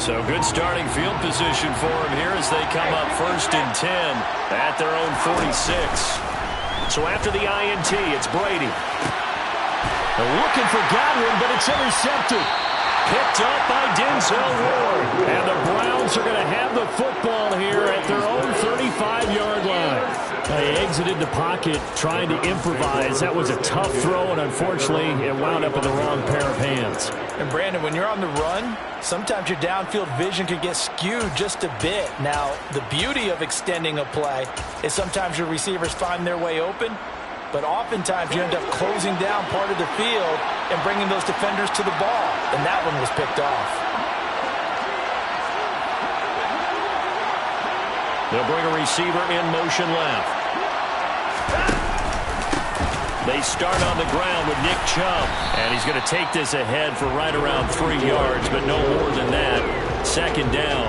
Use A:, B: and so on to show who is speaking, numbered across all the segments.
A: So good starting field position for him here as they come up 1st and 10 at their own 46. So after the INT, it's Brady. They're looking for Godwin, but it's intercepted. Picked up by Denzel Ward. And the Browns are going to have the football here at their own 35-yard line. They exited the pocket trying to improvise. That was a tough throw, and unfortunately, it wound up in the wrong pair of hands.
B: And Brandon, when you're on the run, sometimes your downfield vision can get skewed just a bit. Now, the beauty of extending a play is sometimes your receivers find their way open, but oftentimes you end up closing down part of the field and bringing those defenders to the ball, and that one was picked off.
A: They'll bring a receiver in motion left. They start on the ground with Nick Chubb, and he's going to take this ahead for right around 3 yards, but no more than that. 2nd down.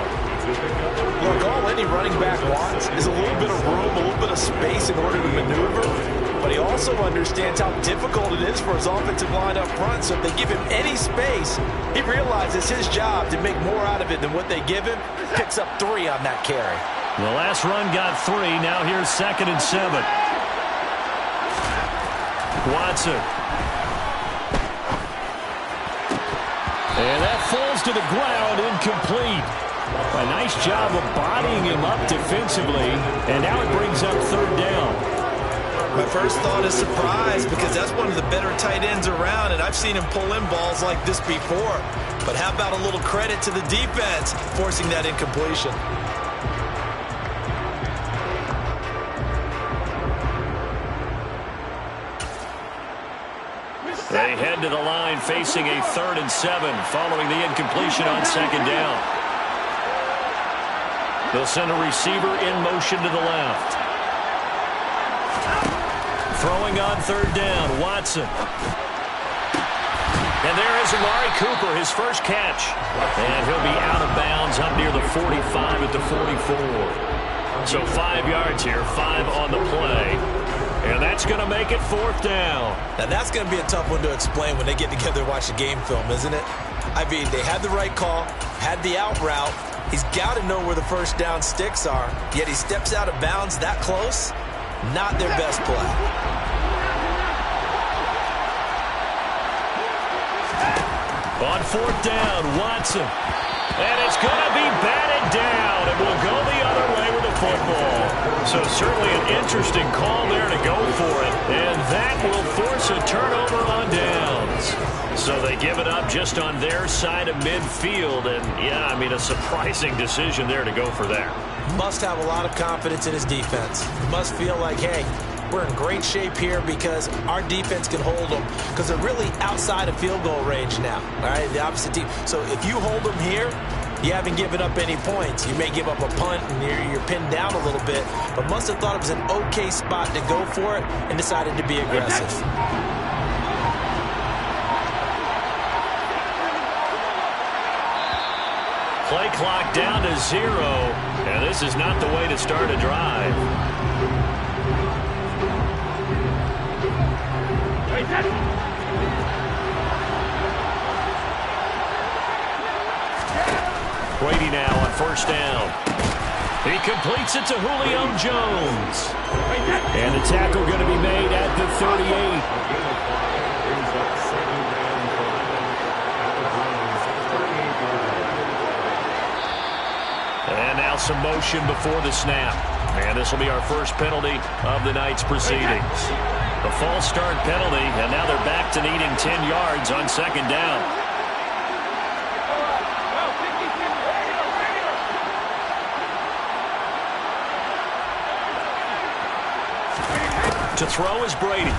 B: Look, all any running back wants is a little bit of room, a little bit of space in order to maneuver, but he also understands how difficult it is for his offensive line up front, so if they give him any space, he realizes his job to make more out of it than what they give him. Picks up 3 on that carry.
A: The last run got 3. Now here's 2nd and 7. Watson. And that falls to the ground, incomplete. A nice job of bodying him up defensively, and now it brings up 3rd down.
C: My first thought is surprise, because that's one of the better tight ends around, and I've seen him pull in balls like this before. But how about a little credit to the defense forcing that incompletion?
A: They head to the line facing a 3rd and 7 following the incompletion on 2nd down. They'll send a receiver in motion to the left. Throwing on 3rd down, Watson. And there is Amari Cooper, his first catch. And he'll be out of bounds up near the 45 at the 44. So 5 yards here, 5 on the play. And that's going to make it 4th down.
C: Now that's going to be a tough one to explain when they get together and watch the game film, isn't it? I mean, they had the right call, had the out route. He's got to know where the first down sticks are, yet he steps out of bounds that close. Not their best play.
A: On 4th down, Watson. And it's going to be batted down, and we'll go the other way with the football. So certainly an interesting call there to go for it, and that will force a turnover on downs. So they give it up just on their side of midfield, and yeah, I mean, a surprising decision there to go for that.
B: Must have a lot of confidence in his defense. Must feel like, hey, we're in great shape here because our defense can hold them, because they're really outside of field goal range now, all right, the opposite team. So if you hold them here, you haven't given up any points. You may give up a punt and you're pinned down a little bit, but must have thought it was an okay spot to go for it and decided to be aggressive.
A: Play clock down to 0, and this is not the way to start a drive. Brady now on 1st down. He completes it to Julio Jones. And the tackle going to be made at the 38. And now some motion before the snap. And this will be our first penalty of the night's proceedings. A false start penalty, and now they're back to needing 10 yards on 2nd down. To throw is Brady.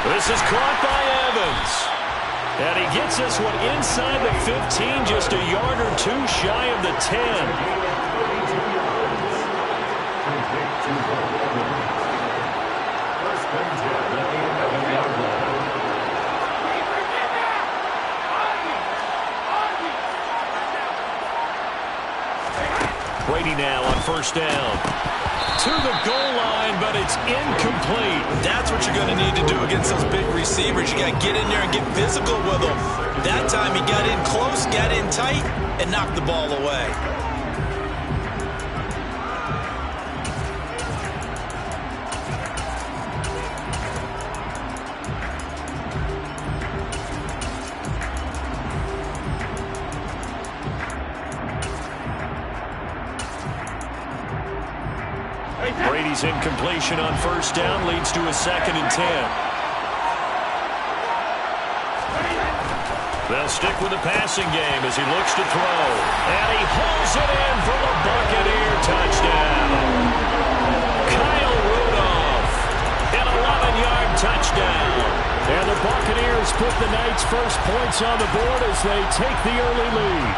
A: This is caught by Evans. And he gets this one inside the 15, just a yard or 2 shy of the 10. Brady now on 1st down. to the goal line, but it's incomplete.
C: That's what you're going to need to do against those big receivers. You got to get in there and get physical with them. That time he got in close, got in tight, and knocked the ball away.
A: Brady's incompletion on first down leads to a 2nd and 10. They'll stick with the passing game as he looks to throw. And he hauls it in for the Buccaneer touchdown. Kyle Rudolph, an 11-yard touchdown. And the Buccaneers put the night's first points on the board as they take the early lead.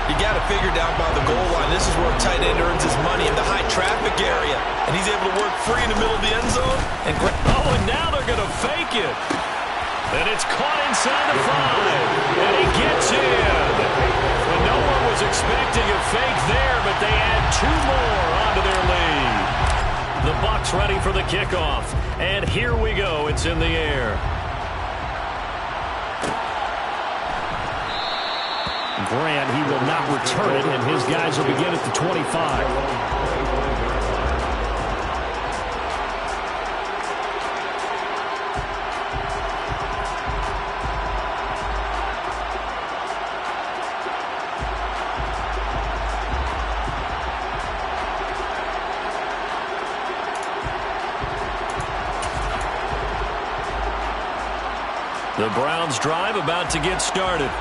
C: You got to figure down by the goal line. This is where a tight end earns his money in the high traffic area. And he's able to work free in the middle of the end zone. And
A: and now they're going to fake it. And it's caught inside the 5. And he gets in. And no one was expecting a fake there, but they add 2 more onto their lead. The Bucs ready for the kickoff. And here we go. It's in the air. Grant, he will not return it, and his guys will begin at the 25. The Browns drive about to get started.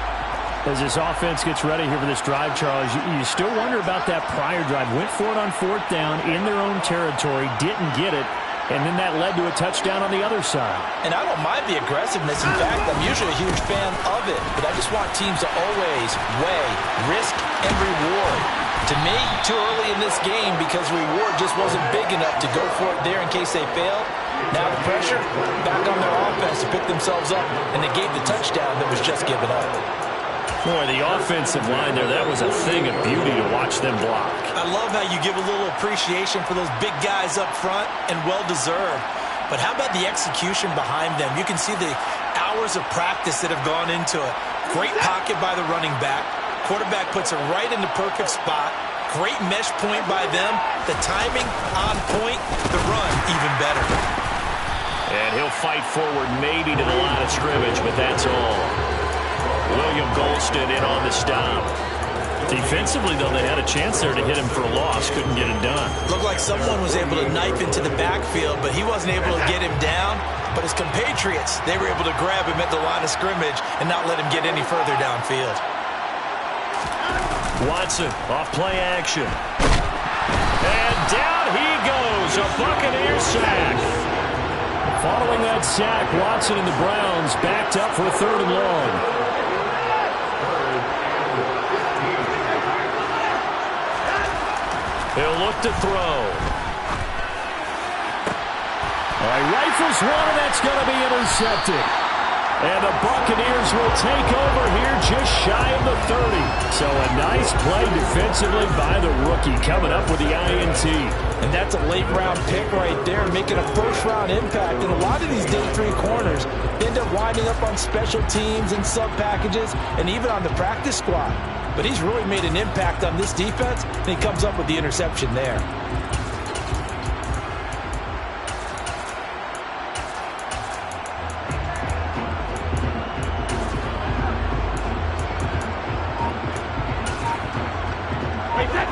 A: As this offense gets ready here for this drive, Charles, you still wonder about that prior drive. Went for it on 4th down in their own territory, didn't get it, and then that led to a touchdown on the other side.
B: And I don't mind the aggressiveness. In fact, I'm usually a huge fan of it, but I just want teams to always weigh risk and reward. To me, too early in this game because reward just wasn't big enough to go for it there in case they failed. Now the pressure back on their offense to pick themselves up, and they gave the touchdown that was just given up.
A: Boy, the offensive line there, that was a thing of beauty to watch them block.
B: I love how you give a little appreciation for those big guys up front, and well-deserved. But how about the execution behind them? You can see the hours of practice that have gone into it. Great pocket by the running back. Quarterback puts it right in the perfect spot. Great mesh point by them. The timing on point. The run even better.
A: And he'll fight forward maybe to the line of scrimmage, but that's all. William Golston in on the stop. Defensively, though, they had a chance there to hit him for a loss. Couldn't get it done.
B: Looked like someone was able to knife into the backfield, but he wasn't able to get him down. But his compatriots, they were able to grab him at the line of scrimmage and not let him get any further downfield.
A: Watson off play action. And down he goes. A Buccaneer sack. Following that sack, Watson and the Browns backed up for 3rd and long. He'll look to throw. All right, rifles one, and that's going to be intercepted. And the Buccaneers will take over here just shy of the 30. So a nice play defensively by the rookie coming up with the INT.
B: And that's a late-round pick right there, making a first-round impact. And a lot of these day 3 corners end up winding up on special teams and sub-packages and even on the practice squad. But he's really made an impact on this defense, and he comes up with the interception there.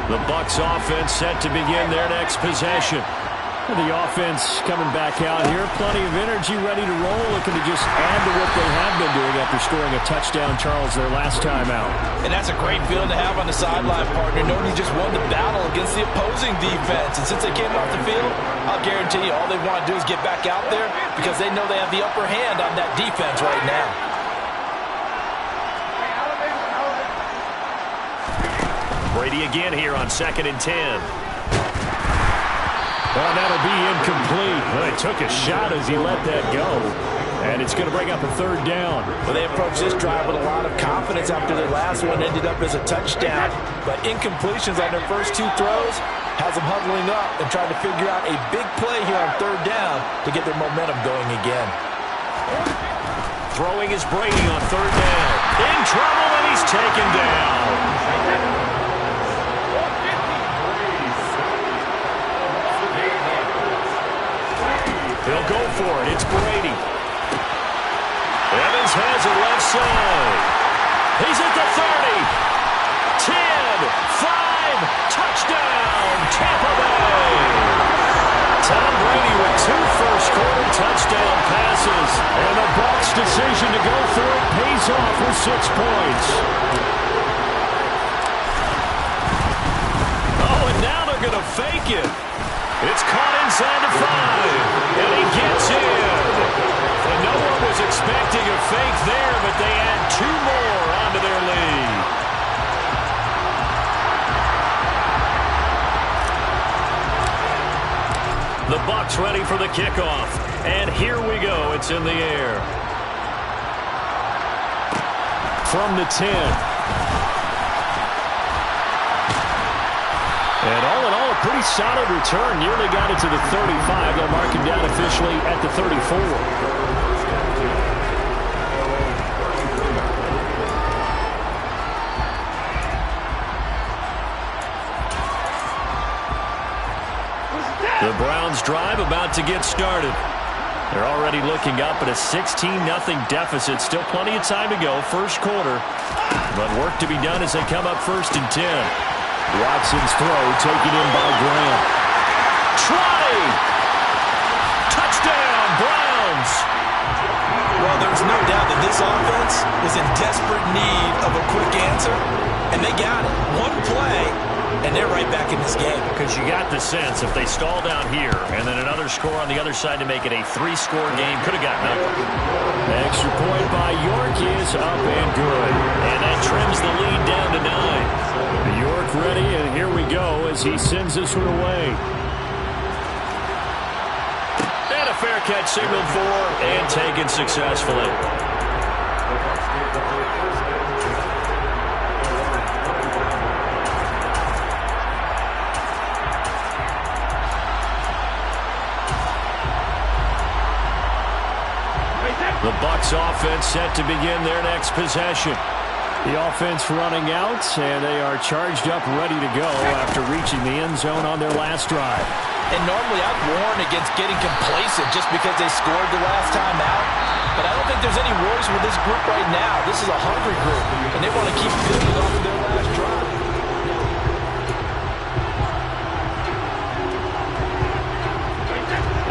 A: The Bucs offense set to begin their next possession. The offense coming back out here. Plenty of energy, ready to roll. Looking to just add to what they have been doing after scoring a touchdown, Charles, their last time out.
B: And that's a great feeling to have on the sideline, partner, knowing you just won the battle against the opposing defense. And since they came off the field, I'll guarantee you all they want to do is get back out there because they know they have the upper hand on that defense right now.
A: Brady again here on 2nd and 10. Well, that'll be incomplete. Well, he took a shot as he let that go. And it's going to bring up a 3rd down.
B: Well, they approached this drive with a lot of confidence after their last one ended up as a touchdown. But incompletions on their first 2 throws, has them huddling up and trying to figure out a big play here on third down to get their momentum going again.
A: Throwing is Brady on third down. In trouble, and he's taken down. He'll go for it. It's Brady. Evans has it left side. He's at the 30. 10, 5, touchdown, Tampa Bay. Tom Brady with 2 first-quarter touchdown passes. And the Bucs' decision to go for it pays off with 6 points. Oh, and now they're going to fake it. It's caught inside the 5, and he gets in. And no one was expecting a fake there, but they add 2 more onto their lead. The Bucs ready for the kickoff. And here we go. It's in the air. From the 10. And all in all, a pretty solid return. Nearly got it to the 35. They'll mark him down officially at the 34. The Browns drive about to get started. They're already looking up at a 16-0 deficit. Still plenty of time to go. First quarter. But work to be done as they come up first and 10. Watson's throw taken in by Graham. Try! Touchdown, Browns!
B: Well, there's no doubt that this offense was in desperate need of a quick answer, and they got it. One play, and they're right back in this game.
A: Because you got the sense if they stall down here and then another score on the other side to make it a 3-score game, could have gotten up. Extra point by York is up and good. And that trims the lead down to 9. York ready, and here we go as he sends this one away. And a fair catch signaled for and taken successfully. The Bucs offense set to begin their next possession. The offense running out, and they are charged up, ready to go after reaching the end zone on their last drive.
B: And normally I'd warn against getting complacent just because they scored the last time out. But I don't think there's any worries with this group right now. This is a hungry group, and they want to keep building off of their last drive.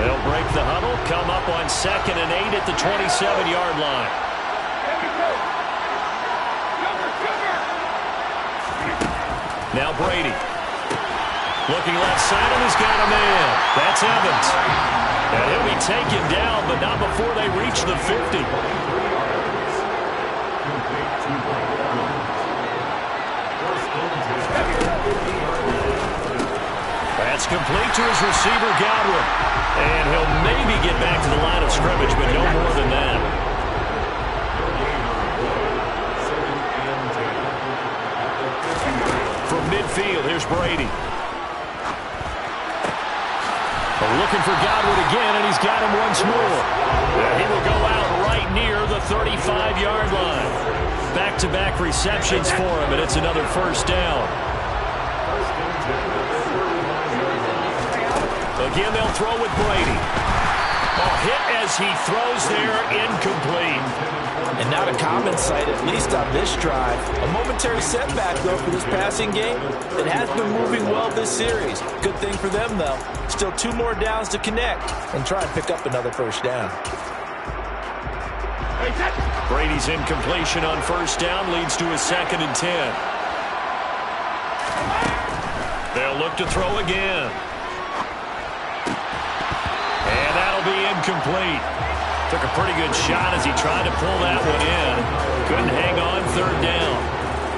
A: They'll break the huddle, come up on 2nd and 8 at the 27-yard line. Now Brady. Looking left side, and he's got a man. That's Evans. And he'll be taken down, but not before they reach the 50. That's complete to his receiver, Godwin. And he'll maybe get back to the line of scrimmage, but no more than that. From midfield, here's Brady. Looking for Godwin again, and he's got him once more. He will go out right near the 35-yard line. Back-to-back receptions for him, and it's another first down. Again, they'll throw with Brady. Hit as he throws there, incomplete.
B: And not a common sight, at least on this drive. A momentary setback, though, for this passing game. It has been moving well this series. Good thing for them, though. Still 2 more downs to connect and try and pick up another first down.
A: Brady's incompletion on first down leads to a 2nd and 10. They'll look to throw again. And that'll be incomplete. Took a pretty good shot as he tried to pull that one in. Couldn't hang on 3rd down.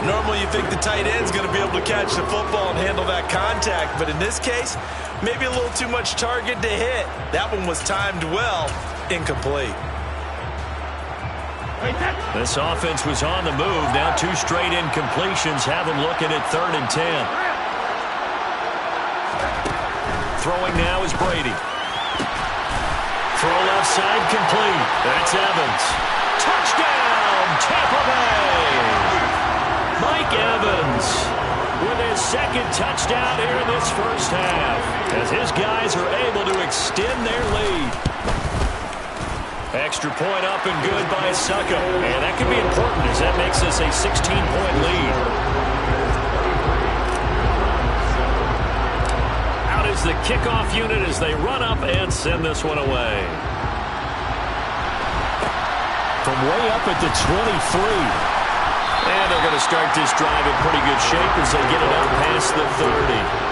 C: Normally you think the tight end's going to be able to catch the football and handle that contact, but in this case, maybe a little too much target to hit. That one was timed well, incomplete.
A: This offense was on the move. Now 2 straight incompletions have them looking at 3rd and 10. Throwing now is Brady. Throw left side complete. That's Evans. Touchdown, Tampa Bay! Mike Evans with his second touchdown here in this first half, as his guys are able to extend their lead. Extra point up and good by Succo. And that could be important, as that makes this a 16-point lead. Out is the kickoff unit as they run up and send this one away. From way up at the 23. And they're going to start this drive in pretty good shape as they get it up past the 30.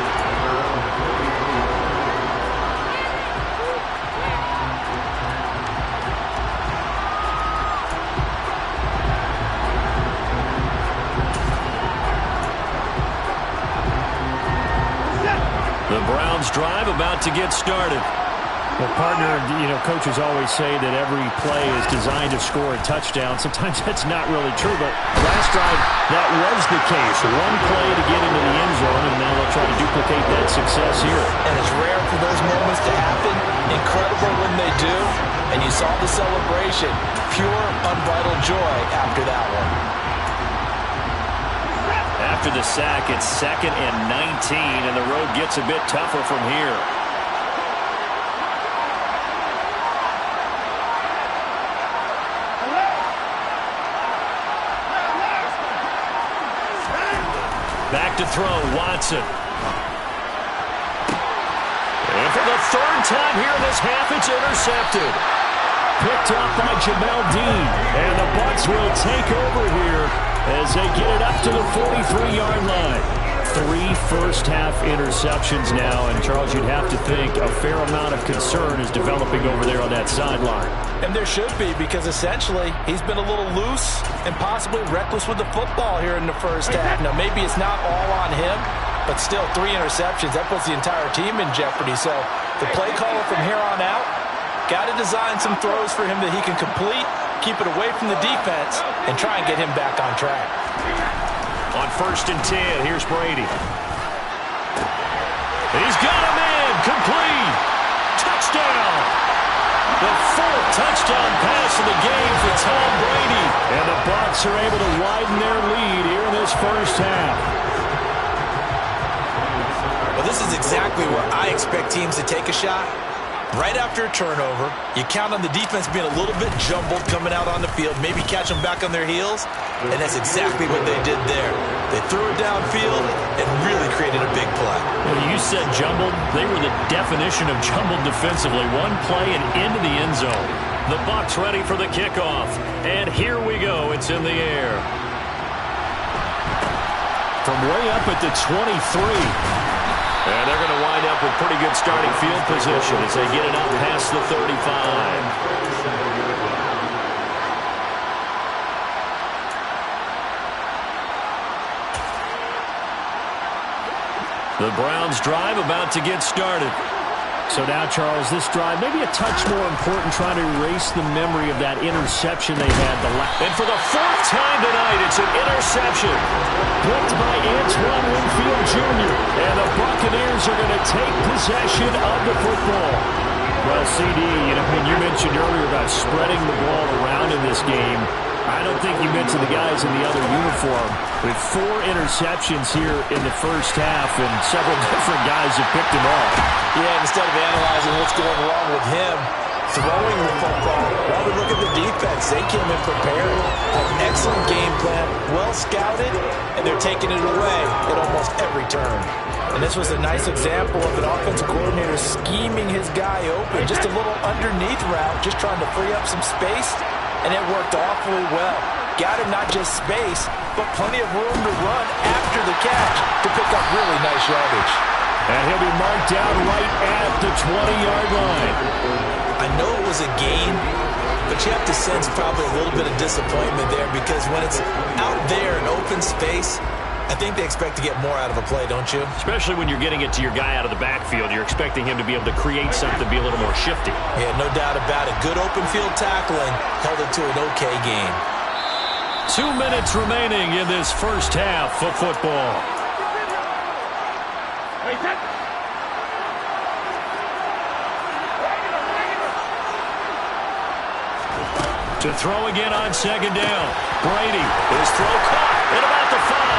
A: The Browns drive about to get started.
D: Well, partner, coaches always say that every play is designed to score a touchdown. Sometimes that's not really true, but last drive, that was the case. One play to get into the end zone, and now they'll try to duplicate that success here.
B: And it's rare for those moments to happen. Incredible when they do. And you saw the celebration. Pure, unbridled joy after that one.
A: After the sack, it's 2nd and 19, and the road gets a bit tougher from here. Back to throw, Watson. And for the third time here in this half, it's intercepted. Picked up by Jamel Dean. And the Bucs will take over here as they get it up to the 43-yard line. 3 first-half interceptions now, and Charles, you'd have to think a fair amount of concern is developing over there on that sideline.
B: And there should be, because essentially he's been a little loose and possibly reckless with the football here in the first half. Now, maybe it's not all on him, but still 3 interceptions. That puts the entire team in jeopardy. So the play caller from here on out got to design some throws for him that he can complete, keep it away from the defense, and try and get him back on track.
A: On 1st and 10, here's Brady. And he's got him in, complete. Touchdown. The 4th touchdown pass of the game for Tom Brady. And the Bucs are able to widen their lead here in this first half.
B: Well, this is exactly where I expect teams to take a shot. Right after a turnover, you count on the defense being a little bit jumbled coming out on the field, maybe catch them back on their heels, and that's exactly what they did there. They threw it downfield and really created a big play.
A: Well, you said jumbled. They were the definition of jumbled defensively. One play and into the end zone. The Bucs ready for the kickoff. And here we go. It's in the air. From way up at the 23. And they're going to wind up with pretty good starting field position as they get it up past the 35. The Browns drive about to get started.
D: So now, Charles, this drive maybe a touch more important, trying to erase the memory of that interception they had.
A: And for the 4th time tonight, it's an interception.
D: Blocked by Antoine Winfield Jr.
A: And the Buccaneers are going to take possession of the football.
D: Well, CD, when you mentioned earlier about spreading the ball around in this game, I don't think you mentioned the guys in the other uniform. With 4 interceptions here in the first half, and several different guys have picked him off.
B: Yeah, instead of analyzing what's going wrong with him, throwing the football, well, we look at the defense. They came in prepared, had an excellent game plan, well scouted, and they're taking it away at almost every turn. And this was a nice example of an offensive coordinator scheming his guy open, just a little underneath route, just trying to free up some space, and it worked awfully well. Got him not just space, but plenty of room to run after the catch to pick up really nice yardage.
D: And he'll be marked down right at the 20-yard line.
B: I know it was a gain, but you have to sense probably a little bit of disappointment there, because when it's out there in open space, I think they expect to get more out of a play, don't you?
A: Especially when you're getting it to your guy out of the backfield. You're expecting him to be able to create something, be a little more shifty.
B: Yeah, no doubt about it. Good open field tackling held it to an okay game.
A: 2 minutes remaining in this first half of football. To throw again on second down. Brady, his throw caught at about the 5.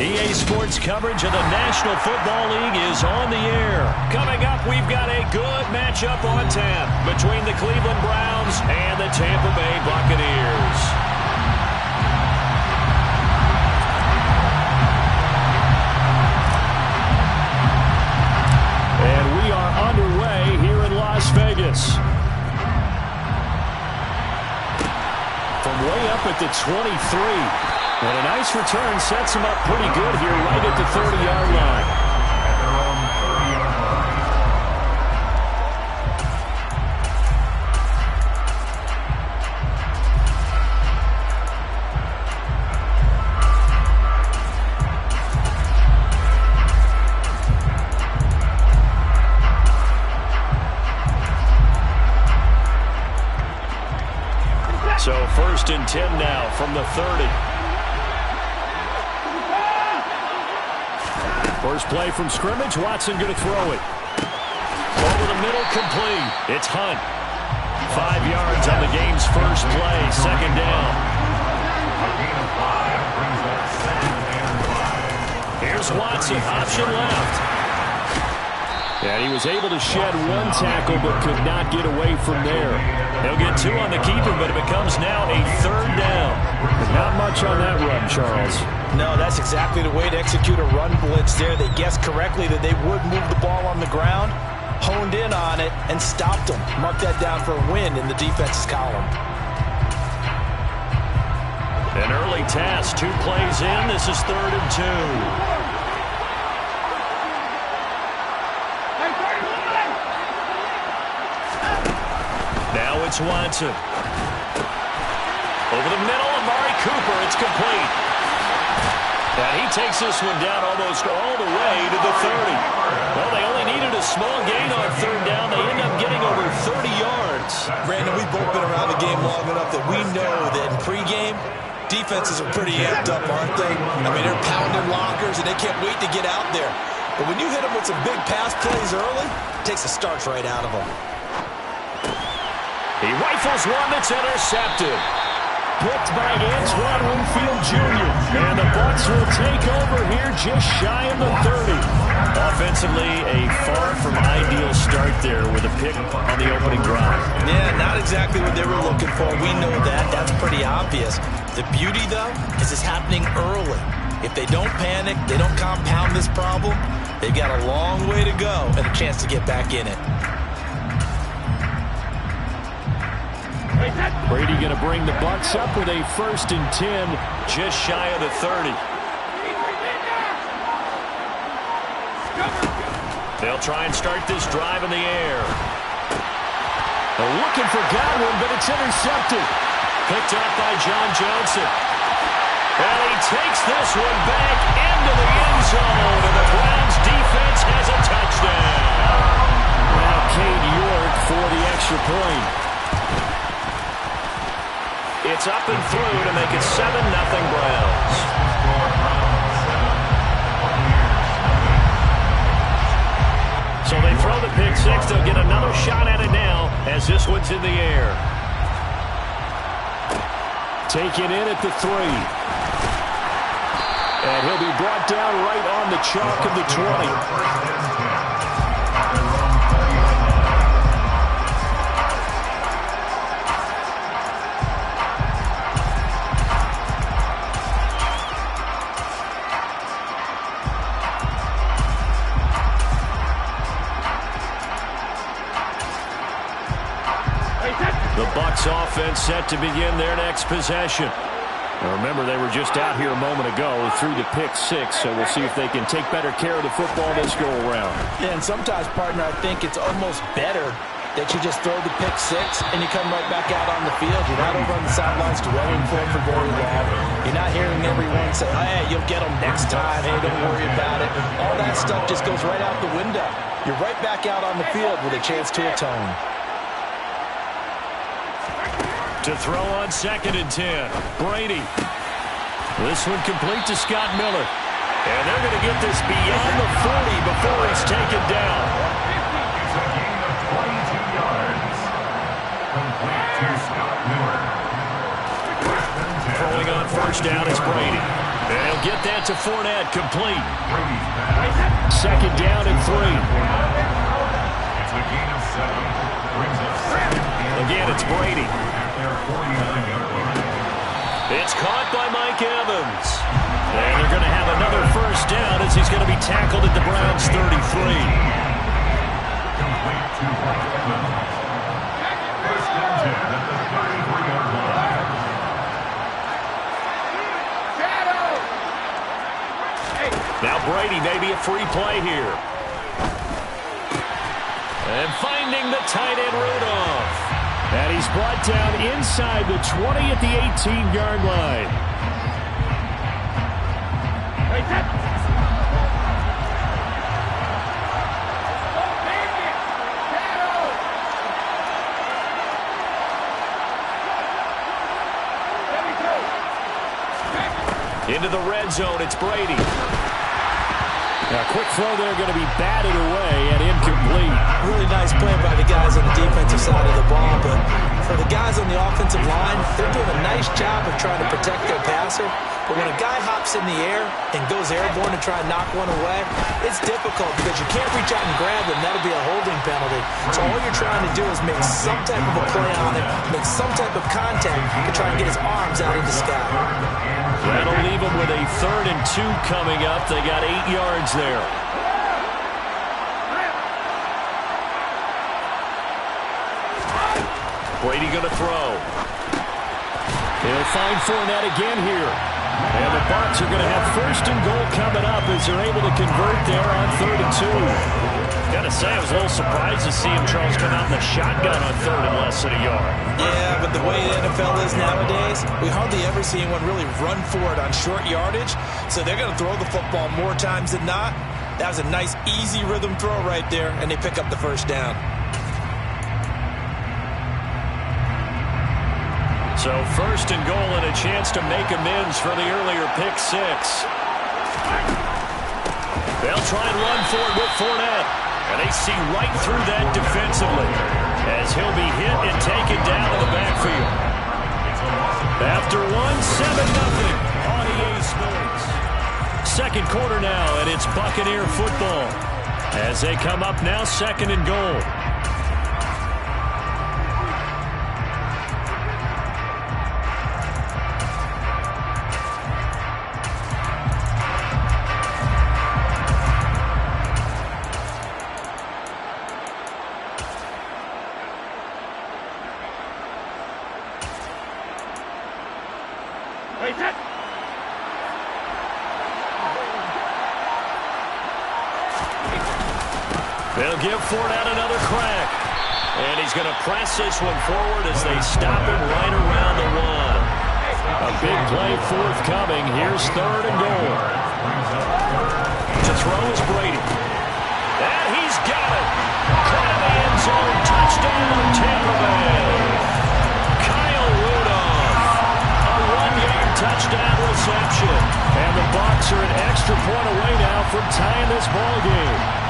A: EA Sports coverage of the National Football League is on the air. Coming up, we've got a good matchup on tap between the Cleveland Browns and the Tampa Bay Buccaneers. And we are underway here in Las Vegas. From way up at the 23. And a nice return sets him up pretty good here right at the 30-yard line. So 1st and 10 now from the 30. First play from scrimmage. Watson going to throw it. Over the middle, complete. It's Hunt. 5 yards on the game's first play. Second down. Here's Watson. Option left. And he was able to shed one tackle but could not get away from there. He'll get 2 on the keeper, but it becomes now a 3rd down. Not much on that run, Charles.
B: No, that's exactly the way to execute a run blitz there. They guessed correctly that they would move the ball on the ground, honed in on it, and stopped them. Mark that down for a win in the defense's column.
A: An early task, 2 plays in. This is 3rd and 2. Now it's Watson. Over the middle, Amari Cooper. It's complete. And he takes this one down almost all the way to the 30. Well, they only needed a small gain on 3rd down. They end up getting over 30 yards.
B: Brandon, we've both been around the game long enough that we know that in pregame, defenses are pretty amped up, aren't they? I mean, they're pounding lockers, and they can't wait to get out there. But when you hit them with some big pass plays early, it takes the starch right out of them.
A: He rifles one that's intercepted.
D: Picked by Antoine Winfield Jr. And the Bucs will take over here just shy of the 30.
A: Offensively, a far from ideal start there with a pick on the opening drive.
B: Yeah, not exactly what they were looking for. We know that. That's pretty obvious. The beauty, though, is it's happening early. If they don't panic, they don't compound this problem, they've got a long way to go and a chance to get back in it.
D: Brady going to bring the Bucs up with a 1st and 10.
A: Just shy of the 30. They'll try and start this drive in the air.
D: They're looking for Godwin, but it's intercepted.
A: Picked up by John Johnson. And he takes this one back into the end zone, and the Browns defense has a touchdown.
D: Now Cade York for the extra point.
A: It's up and through to make it 7-0 Browns. So they throw the pick six. They'll get another shot at it now as this one's in the air.
D: Taken in at the 3. And he'll be brought down right on the chalk of the 20.
A: The Bucs offense set to begin their next possession.
D: Now remember, they were just out here a moment ago through the pick six, so we'll see if they can take better care of the football this go-around.
B: Yeah, and sometimes, partner, I think it's almost better that you just throw the pick six and you come right back out on the field. You're not over on the sidelines dwelling for very long. You're not hearing everyone say, hey, you'll get them next time. Hey, don't worry about it. All that stuff just goes right out the window. You're right back out on the field with a chance to atone.
A: To throw on 2nd and 10. Brady. This one complete to Scott Miller. And they're going to get this beyond the 40 before it's taken down. Throwing on 1st down is Brady. And he'll get that to Fournette, complete.
D: 2nd down and 3.
A: Again, it's Brady. It's caught by Mike Evans. And they're going to have another 1st down as he's going to be tackled at the Browns' 33. Now Brady, maybe a free play here. And finding the tight end Rudolph.
D: And he's brought down inside the 20 at the 18-yard line.
A: Into the red zone, it's Brady.
D: Now, quick throw there, going to be batted away and incomplete.
B: Really nice play by the guys on the defensive side of the ball, but for the guys on the offensive line, they're doing a nice job of trying to protect their passer. But when a guy hops in the air and goes airborne to try and knock one away, it's difficult because you can't reach out and grab him. That'll be a holding penalty. So all you're trying to do is make some type of a play on it, make some type of contact to try and get his arms out in the sky.
A: That'll leave them with a 3rd and 2 coming up. They got 8 yards there. Brady going to throw.
D: He'll find Fournette again here. And the Bucs are going to have 1st and goal coming up as they're able to convert there on 3rd and 2.
A: Got to say, I was a little surprised to see him, Charles, come out in the shotgun on 3rd and less than a yard.
B: Yeah, but the way the NFL is nowadays, we hardly ever see anyone really run for it on short yardage. So they're going to throw the football more times than not. That was a nice, easy rhythm throw right there, and they pick up the 1st down.
A: So 1st and goal and a chance to make amends for the earlier pick six. They'll try and run for it with Fournette. And they see right through that defensively as he'll be hit and taken down to the backfield. After 1, 7-0 on EA Sports. Second quarter now, and it's Buccaneer football as they come up now 2nd and goal. They'll give Fournette another crack. And he's going to press this one forward as they stop him right around the 1. A big play forthcoming. Here's 3rd and goal. To throw is Brady. And he's got it. Caught in the end zone. Touchdown, Tampa Bay. Kyle Rudolph. A 1-yard touchdown reception. And the Bucs are an extra point away now from tying this ball game.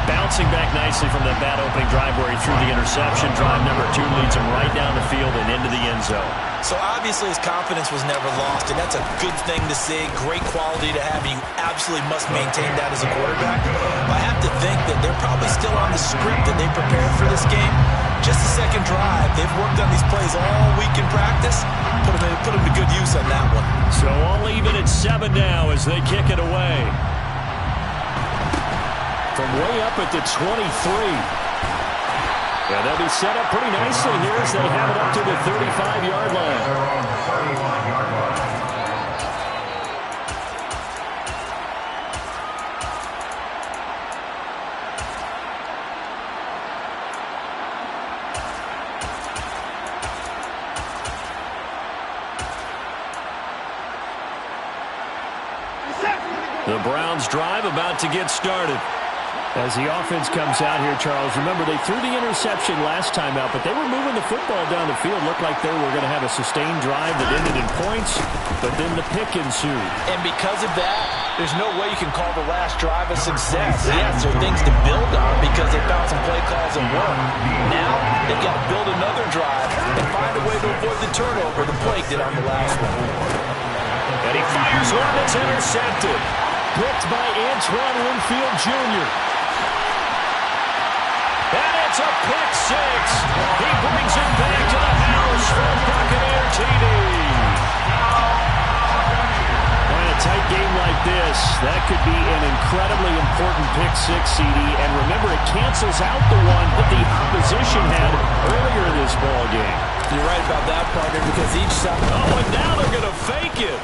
A: Bouncing back nicely from that bad opening drive where he threw the interception. Drive number 2 leads him right down the field and into the end zone.
B: So obviously his confidence was never lost, and that's a good thing to see. Great quality to have. You absolutely must maintain that as a quarterback. But I have to think that they're probably still on the script that they prepared for this game. Just the second drive. They've worked on these plays all week in practice. Put them to good use on that one.
A: So all even at 7 now as they kick it away. From way up at the 23. Yeah, they'll be set up pretty nicely here as they have it up to the 35-yard line. The Browns drive about to get started.
D: As the offense comes out here, Charles, remember they threw the interception last time out, but they were moving the football down the field. Looked like they were going to have a sustained drive that ended in points, but then the pick ensued.
B: And because of that, there's no way you can call the last drive a success. Yes, there are things to build on because they found some play calls that work. Now, they've got to build another drive and find a way to avoid the turnover the play did on the last one.
A: And he fires one that's intercepted.
D: Picked by Antoine Winfield Jr.
A: And it's a pick 6. He brings it back to the house for a Buccaneer TD.
D: In a tight game like this, that could be an incredibly important pick 6, CD. And remember, it cancels out the one that the opposition had earlier in this ball game.
B: You're right about that, partner, because each side...
A: Oh, and now they're going to fake it.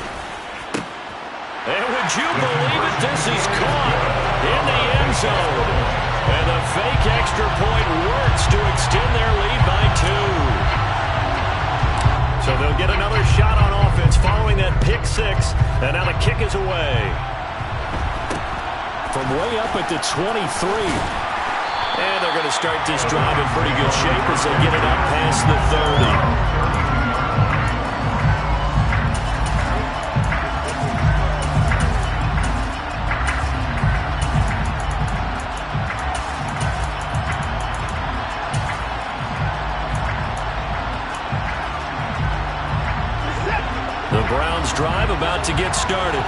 A: And would you believe it? This is caught in the end zone. And the fake extra point works to extend their lead by 2. So they'll get another shot on offense following that pick 6. And now the kick is away.
D: From way up at the 23.
A: And they're going to start this drive in pretty good shape as they get it up past the 30. The Browns drive about to get started.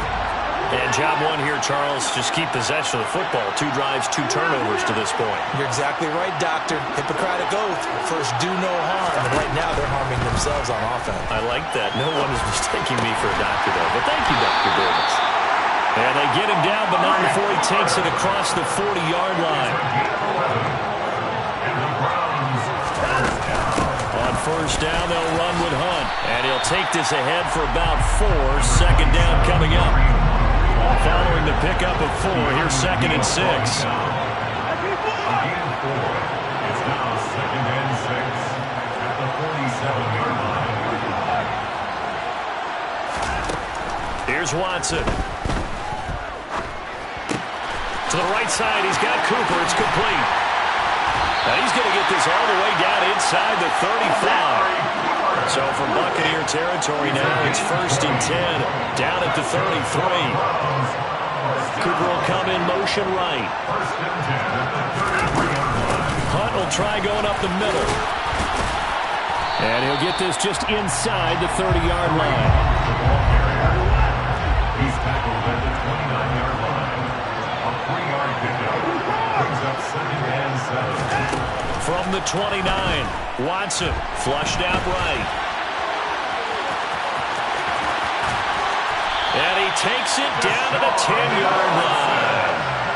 A: And job 1 here, Charles, just keep possession of the football. 2 drives, 2 turnovers to this point.
B: You're exactly right, Doctor. Hippocratic oath. First, do no harm. And right now, they're harming themselves on offense.
A: I like that. No one is mistaking me for a doctor, though. But thank you, Dr. Davis. And they get him down, but not before he takes it across the 40-yard line. On first down, they'll run with Hunt. And he'll take this ahead for about 4. Second down coming up. Following the pickup of 4, here's 2nd and 6.
E: It's now 2nd and 6 at the 47-yard line.
A: Here's Watson. To the right side, he's got Cooper. It's complete. Now he's going to get this all the way down inside the 35. So from Buccaneer territory now, it's 1st and 10, down at the 33. Cooper will come in motion right. Hunt will try going up the middle. And he'll get this just inside the 30-yard line.
E: He's tackled at the 29-yard line. A 3-yard pickup brings up 2nd and 7.
A: From the 29, Watson flushed out right. And he takes it down to the 10-yard line.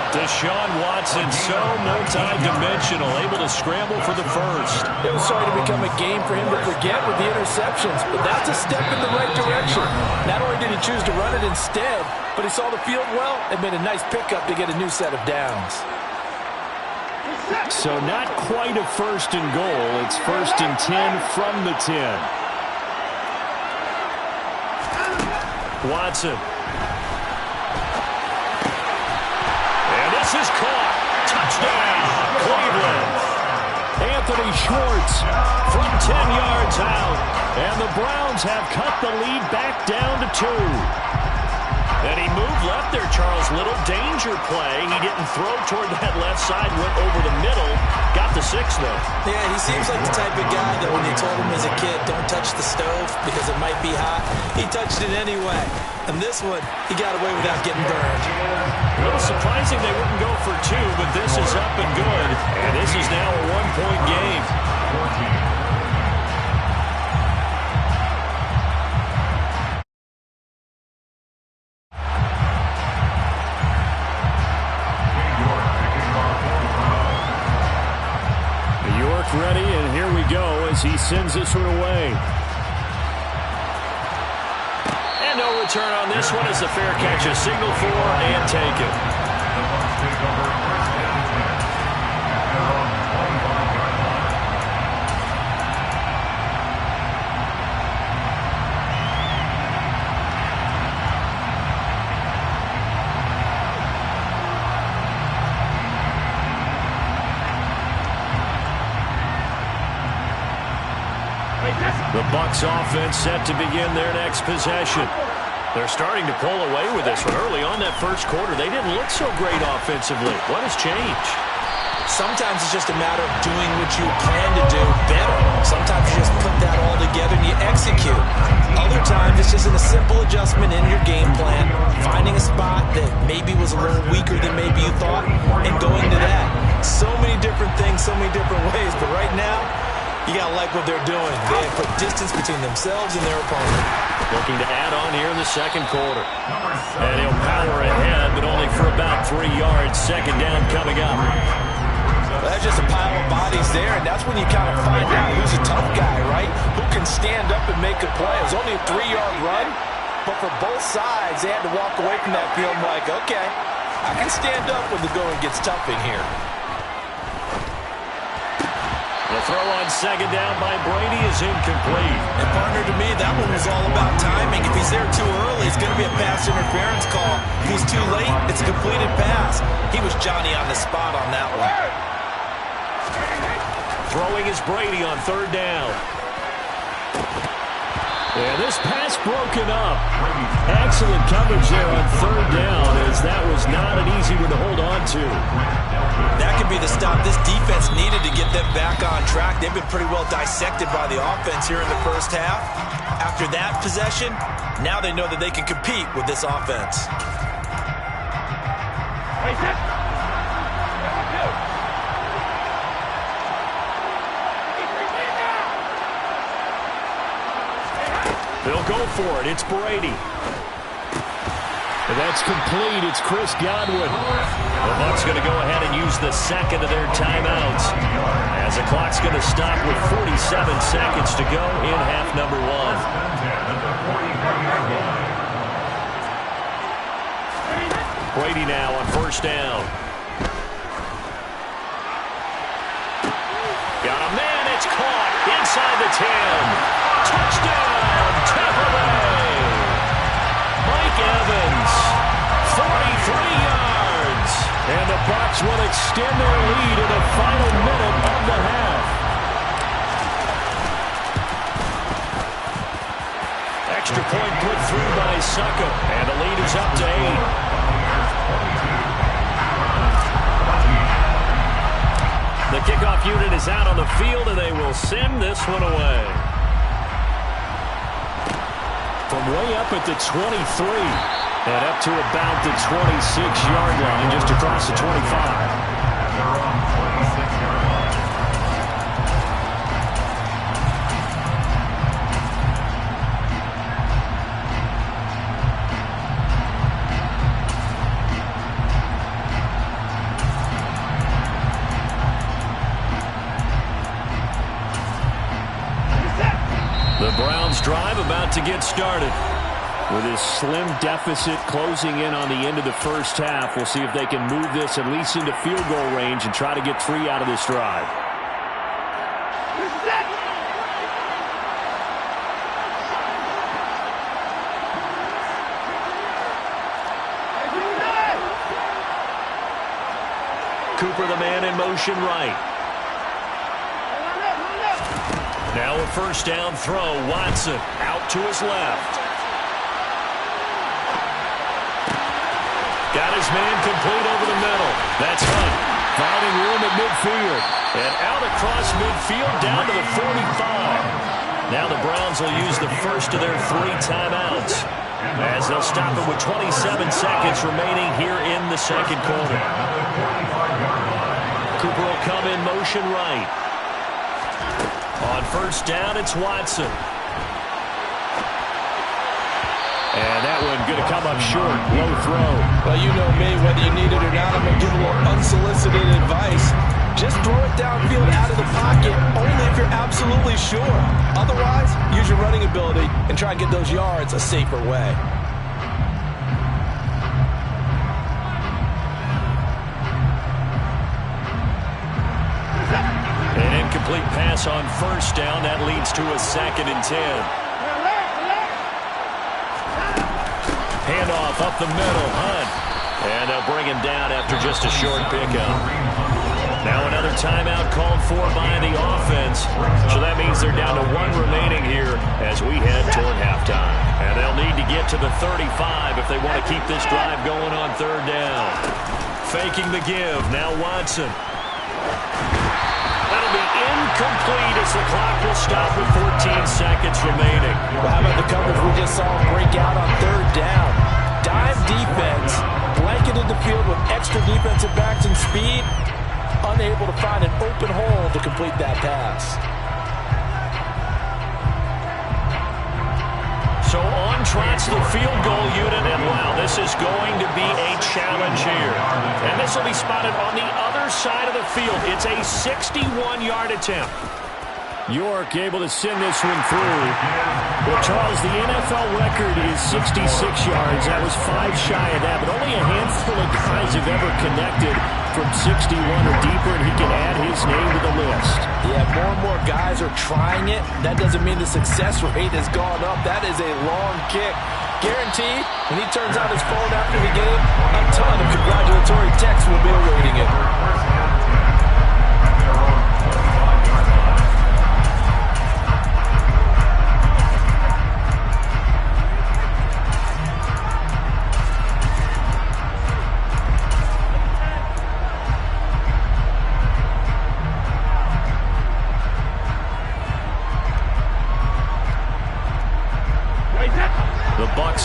A: Deshaun Watson, so multi-dimensional, able to scramble for the first.
B: It was starting to become a game for him to forget with the interceptions, but that's a step in the right direction. Not only did he choose to run it instead, but he saw the field well and made a nice pickup to get a new set of downs.
D: So not quite a 1st and goal. It's 1st and 10 from the 10.
A: Watson. And this is caught. Touchdown, Cleveland.
D: Anthony Schwartz
A: From 10 yards out. And the Browns have cut the lead back down to 2. And he moved left there, Charles Little. Danger play. He didn't throw toward that left side. Went over the middle. Got the 6, though.
B: Yeah, he seems like the type of guy that when they told him as a kid, don't touch the stove because it might be hot, he touched it anyway. And this one, he got away without getting burned.
A: A little surprising they wouldn't go for 2, but this is up and good. And this is now a 1-point game.
E: 14.
D: ready, and here we go as he sends this one away.
A: And no return on this one as the fair catch is signaled for and taken.
E: The Bucs take over first and 10 at their own 25-yard line.
A: The Bucs offense set to begin their next possession. They're starting to pull away with this one. Early on that first quarter, they didn't look so great offensively. What has changed?
B: Sometimes it's just a matter of doing what you plan to do better. Sometimes you just put that all together and you execute. Other times it's just a simple adjustment in your game plan, finding a spot that maybe was a little weaker than maybe you thought, and going to that. So many different things, so many different ways, but right now, you got to like what they're doing. They have put distance between themselves and their opponent.
A: Looking to add on here in the second quarter. And he'll power ahead, but only for about 3 yards. Second down coming up.
B: Well, that's just a pile of bodies there, and that's when you kind of find out who's a tough guy, right? Who can stand up and make a play. It was only a 3-yard run, but for both sides, they had to walk away from that field like, okay, I can stand up when the going gets tough in here.
A: The throw on second down by Brady is incomplete.
B: And partner, to me, that one was all about timing. If he's there too early, it's going to be a pass interference call. If he's too late, it's a completed pass. He was Johnny on the spot on that one.
A: Throwing is Brady on third down.
D: Yeah, this pass broken up. Excellent coverage there on third down, as that was not an easy one to hold on to.
B: That could be the stop this defense needed to get them back on track. They've been pretty well dissected by the offense here in the first half. After that possession, now they know that they can compete with this offense.
A: They'll go for it. It's Brady.
D: And that's complete. It's Chris Godwin.
A: The Bucs going to go ahead and use the second of their timeouts as the clock's going to stop with 47 seconds to go in half number one. Brady now on first down. Got a man. It's caught inside the 10. Touchdown, Tampa Bay. Mike Evans, 43 yards.
D: And the Bucs will extend their lead in the final minute of the half.
A: Extra point put through by Succo. And the lead is up to 8. Kickoff unit is out on the field, and they will send this one away. From way up at the 23 and up to about the 26-yard line, just across the 25.
E: They're on 26-yard line.
A: The Browns drive about to get started. With his slim deficit closing in on the end of the first half, we'll see if they can move this at least into field goal range and try to get 3 out of this drive. Cooper, the man in motion right. Now a first down throw. Watson out to his left. Got his man complete over the middle. That's Hunt finding room at midfield. And out across midfield down to the 45. Now the Browns will use the first of their 3 timeouts, as they'll stop it with 27 seconds remaining here in the second quarter. Cooper will come in motion right. On first down, it's Watson. And that one going to come up short. Low throw.
B: Well, you know me, whether you need it or not, I'm going to give a little unsolicited advice. Just throw it downfield out of the pocket, only if you're absolutely sure. Otherwise, use your running ability and try and get those yards a safer way.
A: An incomplete pass on first down. That leads to a 2nd and 10. Handoff up the middle. Hunt. And they'll bring him down after just a short pickup. Now another timeout called for by the offense. So that means they're down to 1 remaining here as we head toward halftime. And they'll need to get to the 35 if they want to keep this drive going on 3rd down. Faking the give. Now Watson. That'll be incomplete as the clock will stop with 14 seconds remaining.
B: Well, how about the coverage we just saw break out on 3rd down? Dime defense, blanketed the field with extra defensive backs and speed, unable to find an open hole to complete that pass.
A: So on trots the field goal unit, and wow, this is going to be a challenge here. And this will be spotted on the other side of the field. It's a 61-yard attempt.
D: York able to send this one through. Well, Charles, the NFL record is 66 yards. That was 5 shy of that, but only a handful of guys have ever connected from 61 or deeper, and he can add his name to the list.
B: Yeah, more and more guys are trying it. That doesn't mean the success rate has gone up. That is a long kick. Guaranteed, when he turns on his phone after the game, a ton of congratulatory texts will be awaiting it.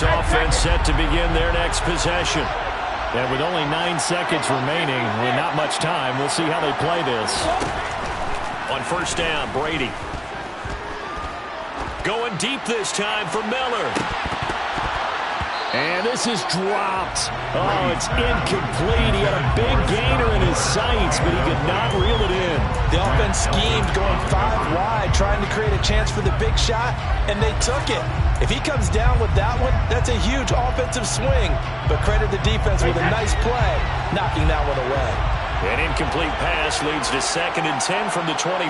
A: Offense set to begin their next possession.
D: And with only 9 seconds remaining, with not much time, we'll see how they play this.
A: On first down, Brady. Going deep this time for Mello.
D: And this is dropped. Oh, it's incomplete. He had a big gainer in his sights, but he could not reel it in.
B: The offense schemed going 5 wide, trying to create a chance for the big shot, and they took it. If he comes down with that one, that's a huge offensive swing. But credit the defense with a nice play, knocking that one away.
A: An incomplete pass leads to 2nd and 10 from the 25.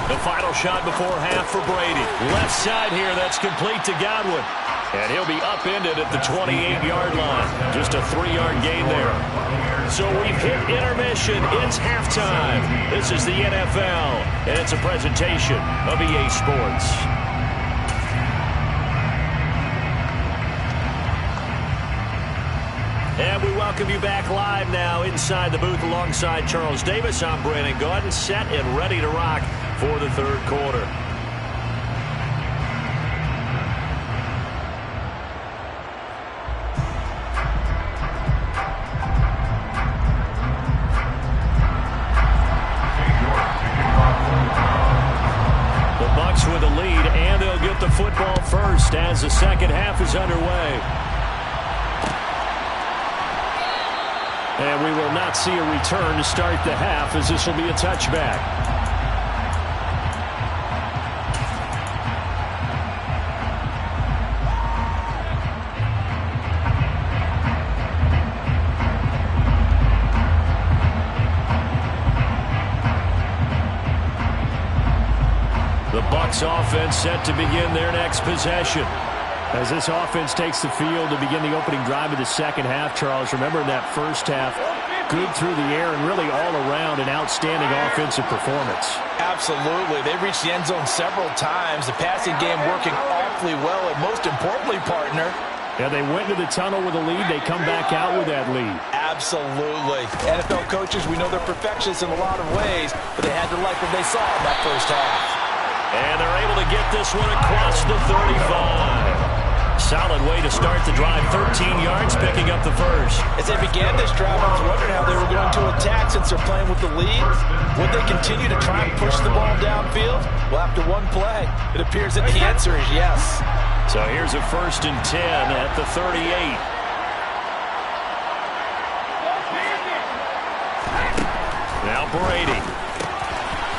A: The final shot before half for Brady. Left side here, that's complete to Godwin. And he'll be upended at the 28-yard line. Just a 3-yard gain there. So we've hit intermission. It's halftime. This is the NFL, and it's a presentation of EA Sports. And we welcome welcome you back live now inside the booth alongside Charles Davis. I'm Brandon Gaudin, set and ready to rock for the third quarter. The Bucks with the lead, and they'll get the football first as the second half is underway. And we will not see a return to start the half, as this will be a touchback. The Bucks offense set to begin their next possession. As this offense takes the field to begin the opening drive of the second half, Charles, remember in that first half, good through the air and really all around an outstanding offensive performance.
B: Absolutely. They reached the end zone several times. The passing game working awfully well, and most importantly, partner,
D: yeah, they went to the tunnel with a lead. They come back out with that lead.
B: Absolutely. NFL coaches, we know they're perfectionists in a lot of ways, but they had to like what they saw in that first half.
A: And they're able to get this one across the 35. Solid way to start the drive. 13 yards, picking up the first.
B: As they began this drive, I was wondering how they were going to attack since they're playing with the lead. Would they continue to try and push the ball downfield? Well, after one play, it appears that the answer is yes.
A: So here's a 1st and 10 at the 38. Now Brady.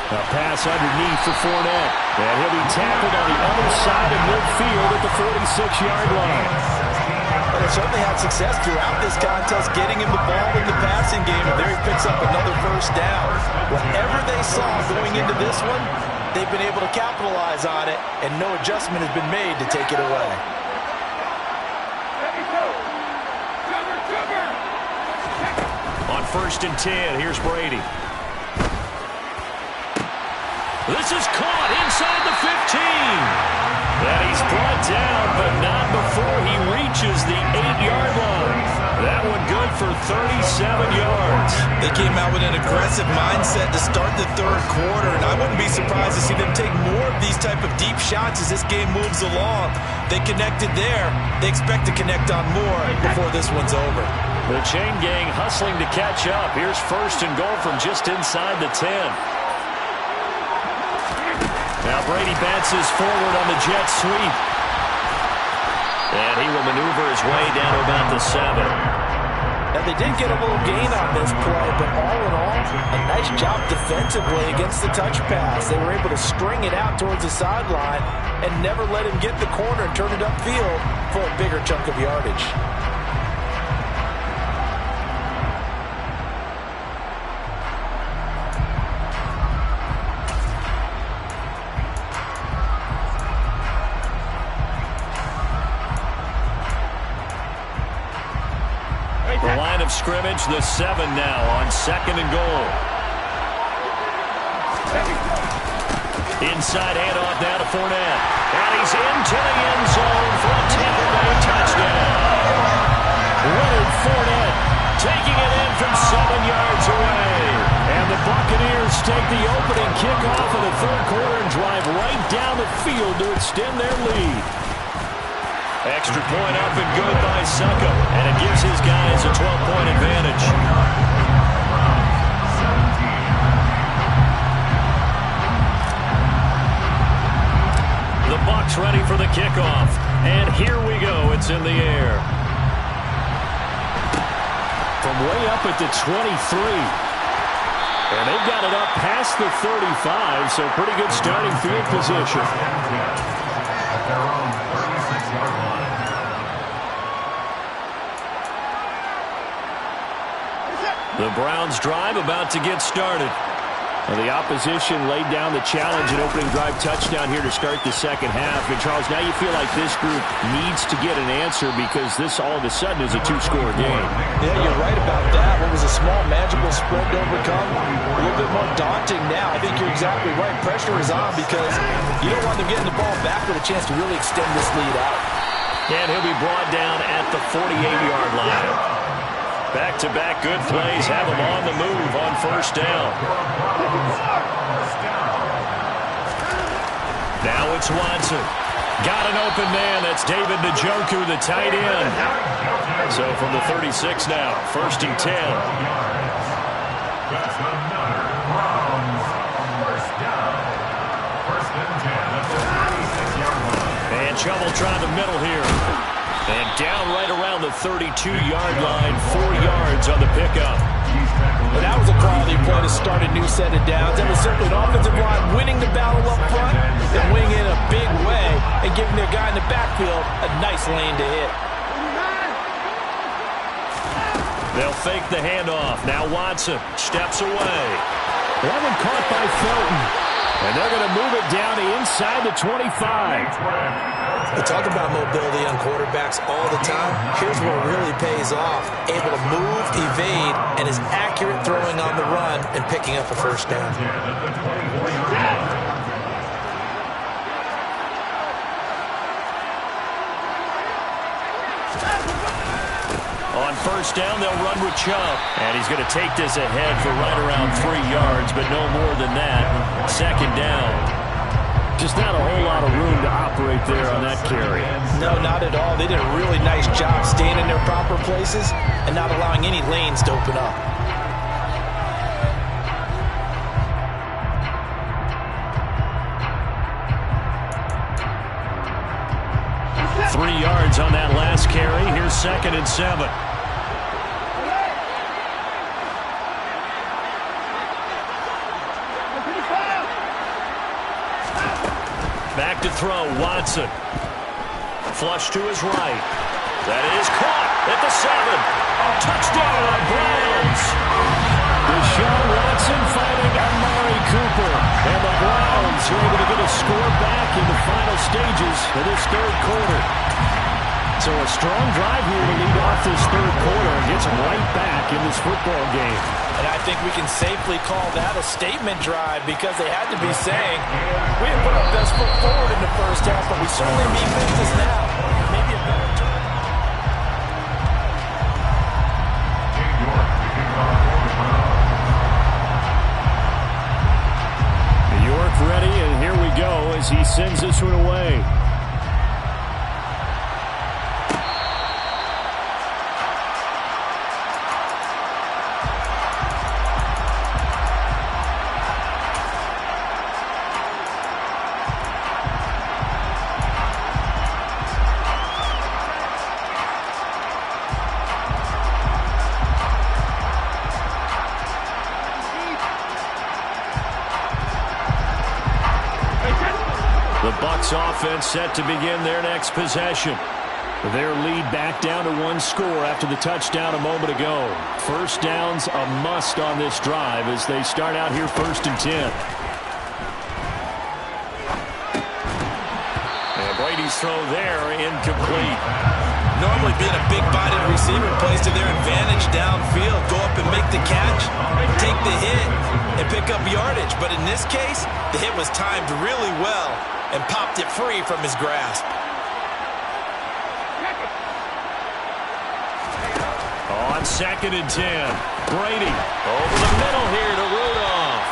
A: A pass underneath for Fournette. And he'll be tackled on the other side of midfield at the 46-yard line.
B: Well, they certainly had success throughout this contest getting him the ball in the passing game, and there he picks up another first down. Whatever they saw going into this one, they've been able to capitalize on it, and no adjustment has been made to take it away.
A: On 1st and 10, here's Brady. This is caught inside the 15. And he's brought down, but not before he reaches the 8-yard line. That one good for 37 yards.
B: They came out with an aggressive mindset to start the third quarter, and I wouldn't be surprised to see them take more of these type of deep shots as this game moves along. They connected there. They expect to connect on more before this one's over.
A: The chain gang hustling to catch up. Here's 1st and goal from just inside the 10. Now Brady bounces forward on the jet sweep. And he will maneuver his way down to about the 7.
B: Now they did get a little gain on this play, but all in all, a nice job defensively against the touch pass. They were able to string it out towards the sideline and never let him get the corner and turn it upfield for a bigger chunk of yardage.
A: The line of scrimmage, the 7 now on 2nd and goal. Inside handoff now to Fournette. And he's into the end zone for a Tampa Bay touchdown. Leonard Fournette taking it in from 7 yards away. And the Buccaneers take the opening kickoff of the third quarter and drive right down the field to extend their lead. Extra point up and good by Suckup, and it gives his guys a 12-point advantage. The Bucs ready for the kickoff, and here we go. It's in the air. From way up at the 23. And they've got it up past the 35, so pretty good starting field position.
E: At their own 36-yard line.
A: The Browns drive about to get started. Well, the opposition laid down the challenge and opening drive touchdown here to start the second half. And, Charles, now you feel like this group needs to get an answer because this all of a sudden is a two-score game.
B: Yeah, you're right about that. What was a small magical spread to overcome, a little bit more daunting now. I think you're exactly right. Pressure is on because you don't want them getting the ball back with a chance to really extend this lead out.
A: And he'll be brought down at the 48-yard line. Back-to-back good plays have them on the move on first down. Now it's Watson. Got an open man. That's David Njoku, the tight end. So from the 36 now, first and 10.
E: That's another Browns first down. First and 10 at the 36-yard line.
A: And trouble trying the middle here. And down right around the 32-yard line, 4 yards on the pickup.
B: But that was a quality play to start a new set of downs. That was certainly an offensive line winning the battle up front and winning in a big way and giving their guy in the backfield a nice lane to hit.
A: They'll fake the handoff. Now Watson steps away.
D: That one caught by Felton. And they're going to move it down to inside the 25.
B: We talk about mobility on quarterbacks all the time. Here's where it really pays off. Able to move, evade, and is accurate throwing on the run and picking up a first down.
A: On first down, they'll run with Chubb. And he's going to take this ahead for right around 3 yards, but no more than that. Second down.
D: Just not a whole lot of room to operate there on that carry.
B: No, not at all. They did a really nice job staying in their proper places and not allowing any lanes to open up.
A: Three yards on that last carry. Here's second and 7. Back to throw, Watson. Flush to his right. That is caught at the 7. Touchdown, Browns.
D: Deshaun Watson finding Amari Cooper. And the Browns are able to get a score back in the final stages of this third quarter. So a strong drive here to lead off this third quarter and gets them right back in this football game.
B: And I think we can safely call that a statement drive because they had to be saying, we didn't put our best foot forward in the first half, but we certainly mean business now. Maybe a better turn.
D: New York ready, and here we go as he sends this one away.
A: Offense set to begin their next possession. Their lead back down to 1 score after the touchdown a moment ago. First down's a must on this drive as they start out here first and 10. And Brady's throw there incomplete.
B: Normally being a big-bodied receiver plays to their advantage downfield. Go up and make the catch, take the hit, and pick up yardage. But in this case, the hit was timed really well and popped it free from his grasp.
A: On second and 10, Brady over the middle here to Rudolph.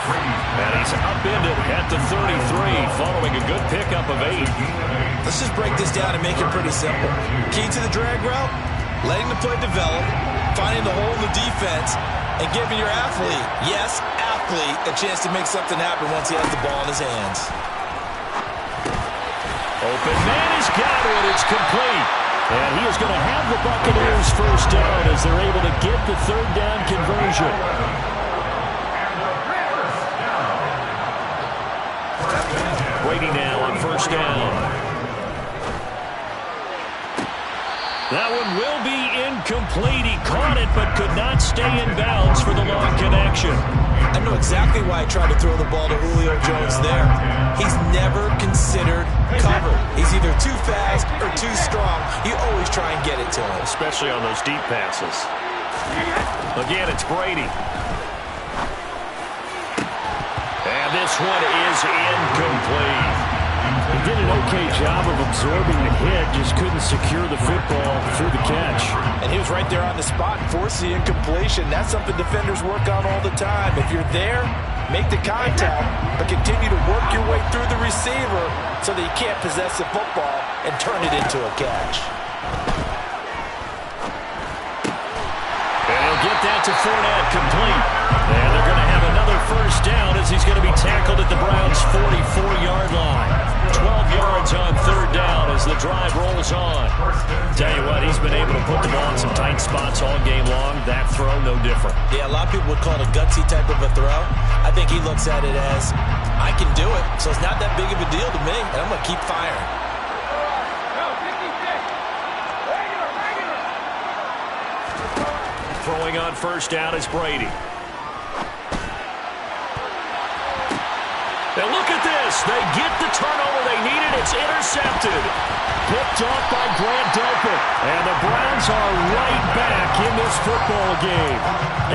A: And he's upended at the 33 following a good pickup of 8.
B: Let's just break this down and make it pretty simple. Key to the drag route, letting the play develop, finding the hole in the defense, and giving your athlete, yes, athlete, a chance to make something happen once he has the ball in his hands.
A: Open man, he's got it. It's complete. And he is going to have the Buccaneers first down as they're able to get the third down conversion. Brady now on first down. That one will be incomplete. He caught it but could not stay in bounds for the long connection.
B: I know exactly why I tried to throw the ball to Julio Jones there. He's never considered cover. He's either too fast or too strong. You always try and get it to him.
A: Especially on those deep passes. Again, it's Brady. And this one is incomplete.
D: He did an okay job of absorbing the hit, just couldn't secure the football through the catch.
B: And he was right there on the spot, forced the incompletion. That's something defenders work on all the time. If you're there, make the contact, but continue to work your way through the receiver so that you can't possess the football and turn it into a catch.
A: And he'll get that to Fournette, complete. And they're going to have another first down as he's going to be tackled at the Browns' 44-yard line. 12 yards on third down as the drive rolls on. Tell you what, he's been able to put the ball in some tight spots all game long. That throw, no different.
B: Yeah, a lot of people would call it a gutsy type of a throw. I think he looks at it as, I can do it, so it's not that big of a deal to me, and I'm going to keep firing.
A: Throwing on first down is Brady. And look at this. They get the turnover they needed. It's intercepted. Picked off by Grant Delpit. And the Browns are right back in this football game.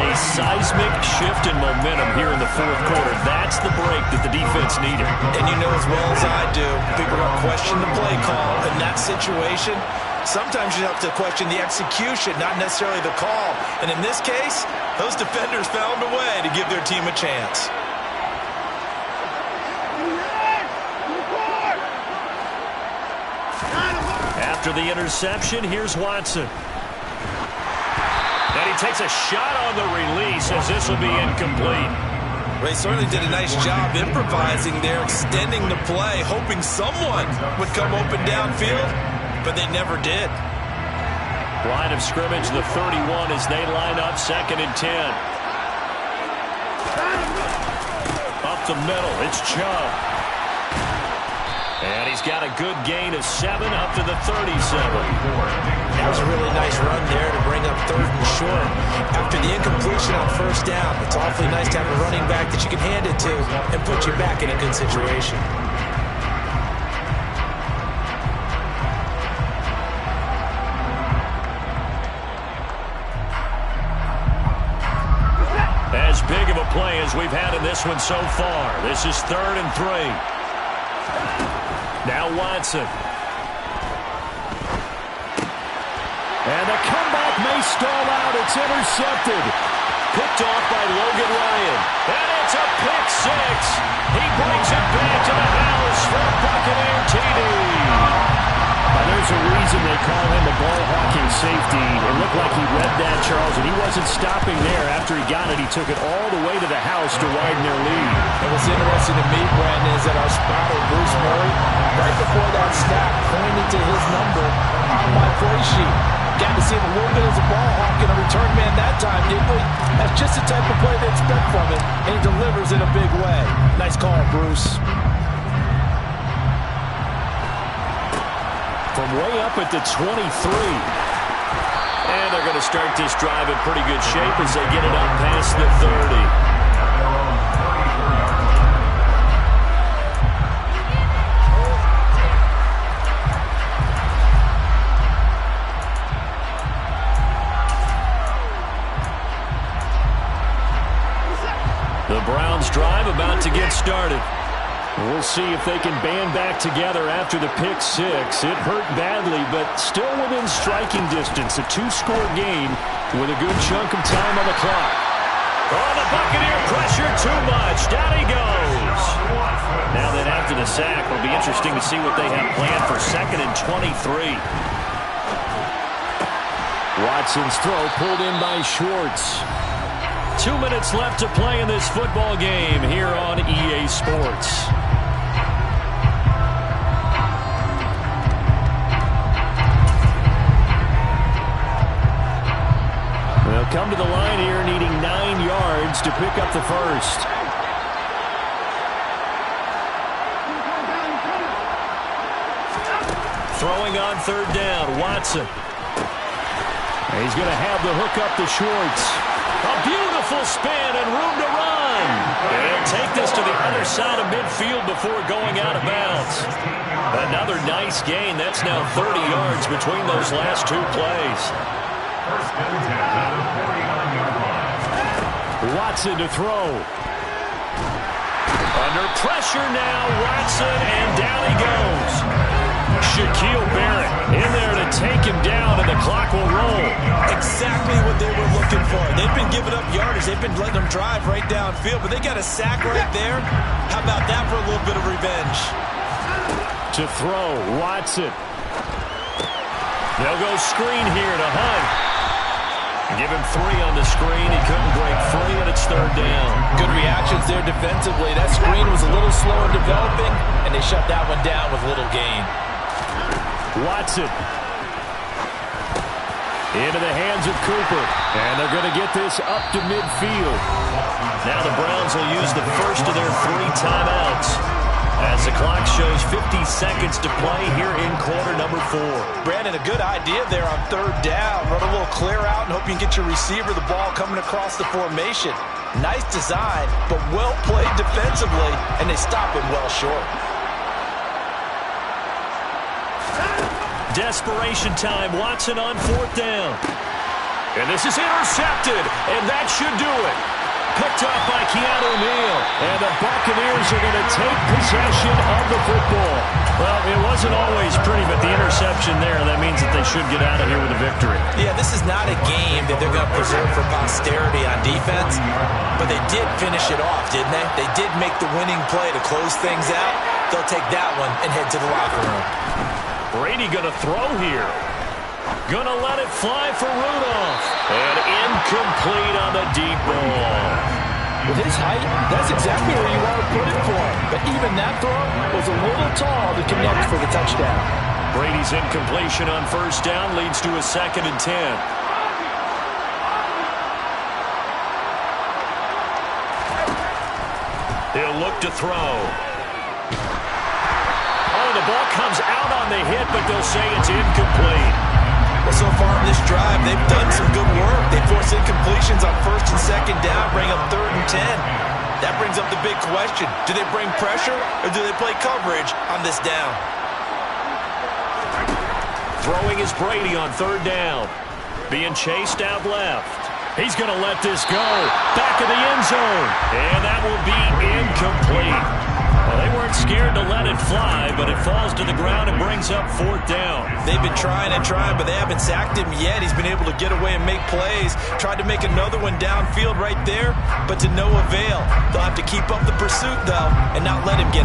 A: A seismic shift in momentum here in the fourth quarter. That's the break that the defense needed.
B: And you know as well as I do, people are going to question the play call in that situation. Sometimes you have to question the execution, not necessarily the call. And in this case, those defenders found a way to give their team a chance.
A: After the interception, here's Watson. And he takes a shot on the release as this will be incomplete.
B: They certainly did a nice job improvising there, extending the play, hoping someone would come open downfield, but they never did.
A: Line of scrimmage, the 31 as they line up, 2nd and 10. Up the middle, it's Chubb. And he's got a good gain of 7 up to the 37.
B: That was a really nice run there to bring up 3rd and short. After the incompletion on first down, it's awfully nice to have a running back that you can hand it to and put you back in a good situation.
A: As big of a play as we've had in this one so far. This is 3rd and 3. Now Watson. And the comeback may stall out. It's intercepted. Picked off by Logan Ryan. And it's a pick 6. He brings it back to the house for Buccaneer TD.
D: There's a reason they call him a ball-hawking safety. It looked like he read that, Charles, and he wasn't stopping there. After he got it, he took it all the way to the house to widen their lead.
B: And what's interesting to me, Brandon, is that our spotter, Bruce Murray, right before that snap, pointed to his number on my play sheet. Got to see him a little bit as a ball hawk and a return man that time, didn't we? That's just the type of play they expect from him, and he delivers in a big way. Nice call, Bruce.
A: From way up at the 23. And they're going to start this drive in pretty good shape as they get it up past the 30. The Browns drive about to get started. We'll see if they can band back together after the pick 6. It hurt badly, but still within striking distance. A 2-score game with a good chunk of time on the clock. Oh, the Buccaneer pressure too much. Down he goes. Now then, after the sack, it'll be interesting to see what they have planned for 2nd and 23.
D: Watson's throw pulled in by Schwartz.
A: 2 minutes left to play in this football game here on EA Sports. They'll come to the line here needing 9 yards to pick up the first. Throwing on 3rd down, Watson. He's going to have the hook up to Schwartz. A beautiful spin and room to run. And take this to the other side of midfield before going out of bounds. Another nice gain. That's now 30 yards between those last 2 plays. Watson to throw. Under pressure now, Watson, and down he goes. Shaquille Barrett in there to take him down, and the clock will roll.
B: Exactly what they were looking for. They've been giving up yardage. They've been letting them drive right downfield, but they got a sack right there. How about that for a little bit of revenge?
A: To throw, Watson. They'll go screen here to Hunt. Give him 3 on the screen. He couldn't break free, and it's 3rd down.
B: Good reactions there defensively. That screen was a little slow in developing, and they shut that one down with little gain.
A: Watson. Into the hands of Cooper. And they're going to get this up to midfield. Now the Browns will use the first of their 3 timeouts as the clock shows 50 seconds to play here in quarter number 4.
B: Brandon, a good idea there on 3rd down. Run a little clear out and hope you can get your receiver the ball coming across the formation. Nice design, but well played defensively, and they stop it well short.
A: Desperation time. Watson on 4th down. And this is intercepted, and that should do it. Picked up by Keanu Neal. And the Buccaneers are going to take possession of the football. Well, it wasn't always pretty, but the interception there, that means that they should get out of here with a victory.
B: Yeah, this is not a game that they're going to preserve for posterity on defense, but they did finish it off, didn't they? They did make the winning play to close things out. They'll take that one and head to the locker room.
A: Brady going to throw here. Going to let it fly for Rudolph. And incomplete on the deep ball.
B: With his height, that's exactly where you want to put it for him. But even that throw was a little tall to connect for the touchdown.
A: Brady's incompletion on 1st down leads to a 2nd and 10. He'll look to throw. The ball comes out on the hit, but they'll say it's incomplete.
B: Well, so far in this drive, they've done some good work. They force incompletions on 1st and 2nd down, bring up 3rd and 10. That brings up the big question. Do they bring pressure, or do they play coverage on this down?
A: Throwing is Brady on 3rd down. Being chased out left. He's going to let this go. Back of the end zone. And that will be incomplete. Well, they weren't scared to let it fly, but it falls to the ground and brings up 4th down.
B: They've been trying and trying, but they haven't sacked him yet. He's been able to get away and make plays. Tried to make another one downfield right there, but to no avail. They'll have to keep up the pursuit, though, and not let him get